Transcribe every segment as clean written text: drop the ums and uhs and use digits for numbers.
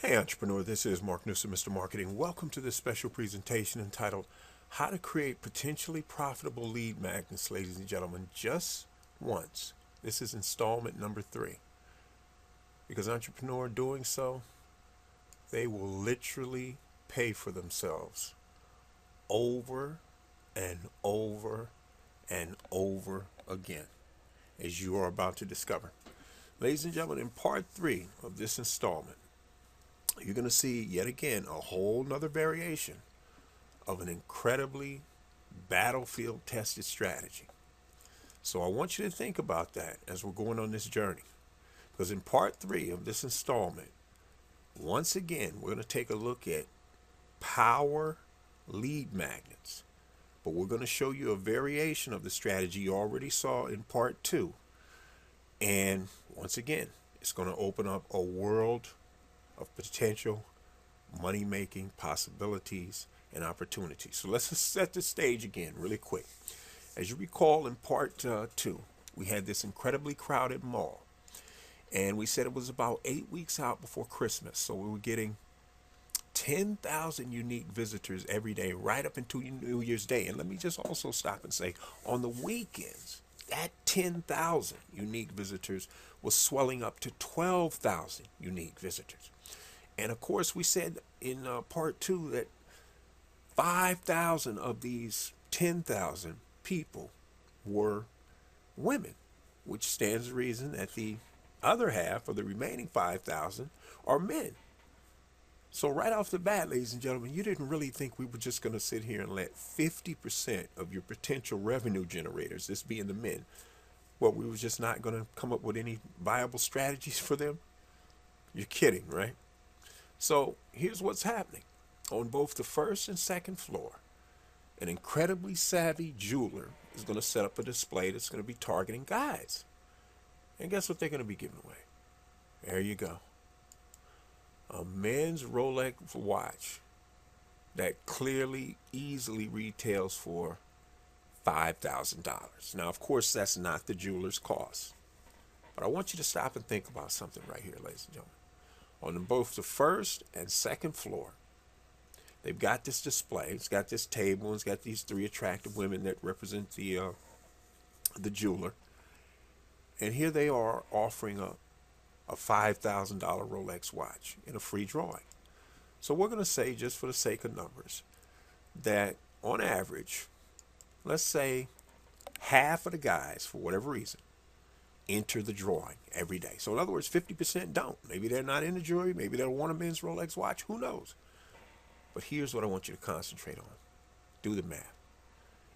Hey entrepreneur, this is Mark Newsom, Mr. Marketing. Welcome to this special presentation entitled How to Create Potentially Profitable Lead Magnets, ladies and gentlemen, just once. This is installment number 3. Because entrepreneur, doing so, they will literally pay for themselves over and over and over again, as you are about to discover. Ladies and gentlemen, in part 3 of this installment, you're going to see yet again a whole nother variation of an incredibly battlefield tested strategy. So I want you to think about that as we're going on this journey. Because in part 3 of this installment, once again, we're going to take a look at power lead magnets. But we're going to show you a variation of the strategy you already saw in part 2. And once again, it's going to open up a world of potential money-making possibilities and opportunities. So let's just set the stage again really quick. As you recall, in part 2, we had this incredibly crowded mall. And we said it was about 8 weeks out before Christmas. So we were getting 10,000 unique visitors every day right up into New Year's Day. And let me just also stop and say, on the weekends, that 10,000 unique visitors was swelling up to 12,000 unique visitors. And of course, we said in part 2 that 5,000 of these 10,000 people were women, which stands to reason that the other half of the remaining 5,000 are men. So right off the bat, ladies and gentlemen, you didn't really think we were just going to sit here and let 50% of your potential revenue generators, this being the men, we were just not going to come up with any viable strategies for them? You're kidding, right? So here's what's happening. On both the first and second floor, an incredibly savvy jeweler is going to set up a display that's going to be targeting guys. And guess what they're going to be giving away? There you go. A men's Rolex watch that clearly, easily retails for $5,000. Now, of course, that's not the jeweler's cost. But I want you to stop and think about something right here, ladies and gentlemen. On both the first and second floor, they've got this display. It's got this table, and it's got these 3 attractive women that represent the jeweler. And here they are offering a $5,000 Rolex watch in a free drawing. So we're going to say, just for the sake of numbers, that on average, let's say half of the guys, for whatever reason, enter the drawing every day. So in other words, 50% don't. Maybe they're not in the jury. Maybe they don't want a men's Rolex watch. Who knows? But here's what I want you to concentrate on. Do the math.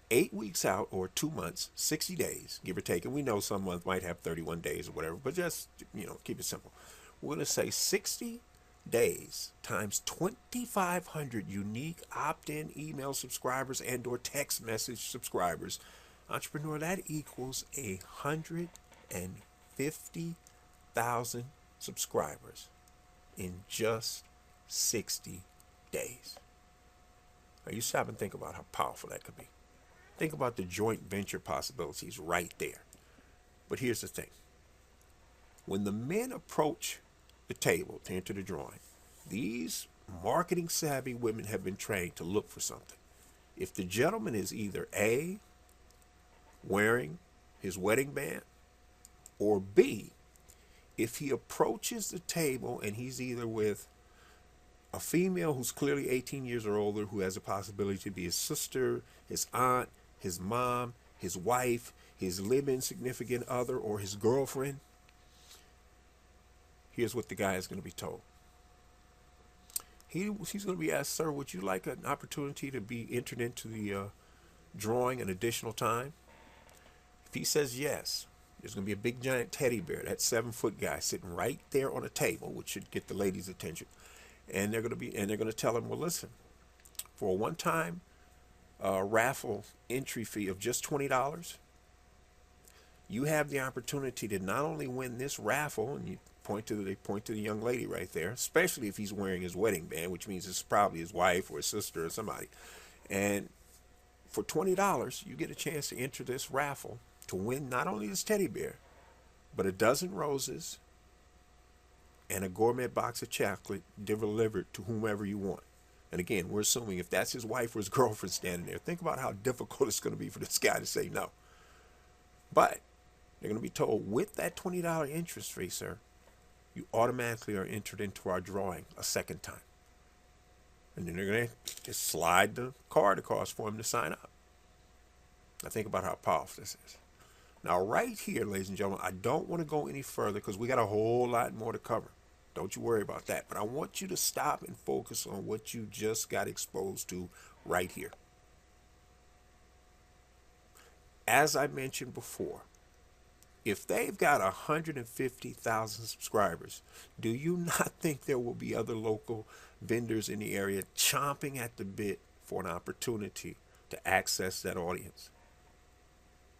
8 weeks out, or 2 months, 60 days, give or take. And we know some month might have 31 days or whatever, but just, keep it simple. We're going to say 60 days times 2,500 unique opt-in email subscribers and or text message subscribers. Entrepreneur, that equals 150,000 subscribers in just 60 days. Now you stop and think about how powerful that could be. Think about the joint venture possibilities right there. But here's the thing. When the men approach the table to enter the drawing, these marketing savvy women have been trained to look for something. If the gentleman is either A, wearing his wedding band, or B, if he approaches the table and he's either with a female who's clearly 18 years or older, who has a possibility to be his sister, his aunt, his mom, his wife, his live-in significant other, or his girlfriend, here's what the guy is going to be told. He's going to be asked, sir, would you like an opportunity to be entered into the drawing an additional time? If he says yes, there's going to be a big giant teddy bear, that 7-foot guy, sitting right there on a table, which should get the ladies' attention. And they're going to tell him, well, listen, for a one-time raffle entry fee of just $20, you have the opportunity to not only win this raffle, and they point to the young lady right there, especially if he's wearing his wedding band, which means it's probably his wife or his sister or somebody. And for $20, you get a chance to enter this raffle to win not only this teddy bear, but a dozen roses, and a gourmet box of chocolate delivered to whomever you want. And again, we're assuming if that's his wife or his girlfriend standing there, think about how difficult it's going to be for this guy to say no. But they're going to be told, with that $20 interest fee, sir, you automatically are entered into our drawing a second time. And then they're going to just slide the card across for him to sign up. Now think about how powerful this is. Now right here, ladies and gentlemen, I don't want to go any further because we got a whole lot more to cover. Don't you worry about that. But I want you to stop and focus on what you just got exposed to right here. As I mentioned before, if they've got 150,000 subscribers, do you not think there will be other local vendors in the area chomping at the bit for an opportunity to access that audience?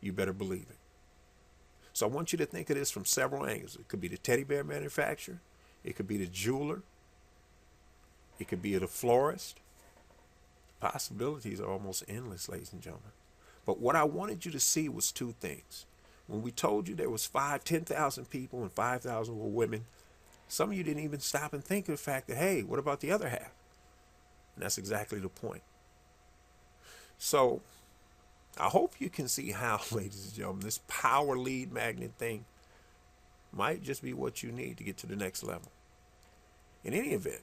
You better believe it. So I want you to think of this from several angles. It could be the teddy bear manufacturer. It could be the jeweler. It could be the florist. Possibilities are almost endless, ladies and gentlemen. But what I wanted you to see was two things. When we told you there was 10,000 people and 5,000 were women, some of you didn't even stop and think of the fact that, hey, what about the other half? And that's exactly the point. So I hope you can see how, ladies and gentlemen, this power lead magnet thing might just be what you need to get to the next level. In any event,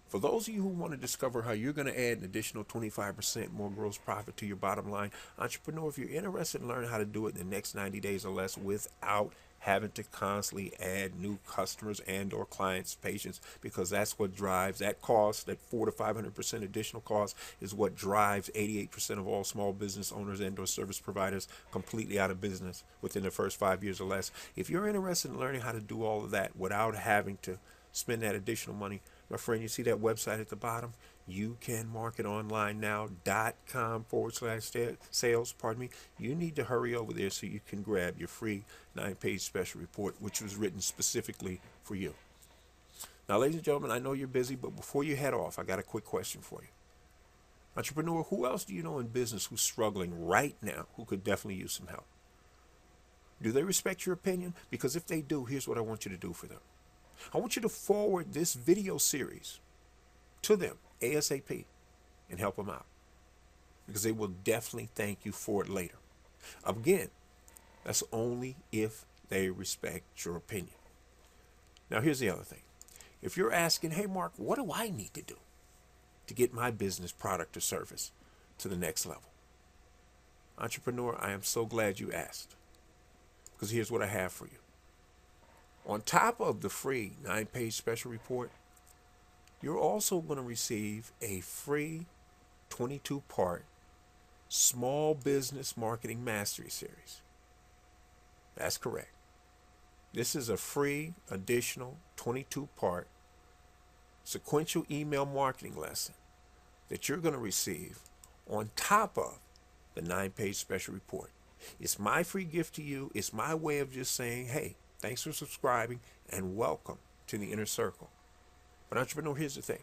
for those of you who want to discover how you're going to add an additional 25% more gross profit to your bottom line, entrepreneur, if you're interested in learning how to do it in the next 90 days or less without having to constantly add new customers and or clients' patience, because that's what drives that cost, that 400 to 500% additional cost is what drives 88% of all small business owners and or service providers completely out of business within the first 5 years or less. If you're interested in learning how to do all of that without having to spend that additional money, my friend, you see that website at the bottom? youcanmarketonlinenow.com/sales. You need to hurry over there so you can grab your free 9-page special report, which was written specifically for you. Now, ladies and gentlemen, I know you're busy, but before you head off, I got a quick question for you. Entrepreneur, who else do you know in business who's struggling right now, who could definitely use some help? Do they respect your opinion? Because if they do, here's what I want you to do for them. I want you to forward this video series to them ASAP and help them out, because they will definitely thank you for it later. Again, that's only if they respect your opinion. Now, here's the other thing. If you're asking, hey, Mark, what do I need to do to get my business, product, or service to the next level? Entrepreneur, I am so glad you asked, because here's what I have for you. On top of the free 9-page special report, you're also going to receive a free 22-part small business marketing mastery series. That's correct. This is a free additional 22-part sequential email marketing lesson that you're going to receive on top of the 9-page special report. It's my free gift to you. It's my way of just saying, hey, thanks for subscribing and welcome to the inner circle. But entrepreneur, here's the thing.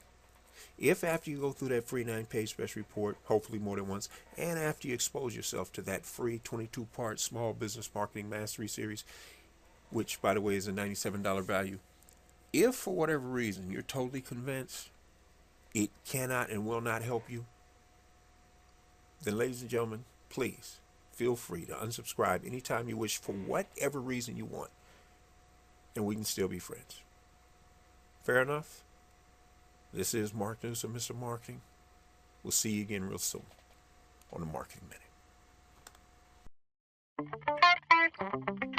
If after you go through that free 9-page special report, hopefully more than once, and after you expose yourself to that free 22-part small business marketing mastery series, which by the way is a $97 value, if for whatever reason you're totally convinced it cannot and will not help you, then ladies and gentlemen, please feel free to unsubscribe anytime you wish for whatever reason you want, and we can still be friends. Fair enough? This is Mark Newsom, Mr. Marketing. We'll see you again real soon on the Marketing Minute.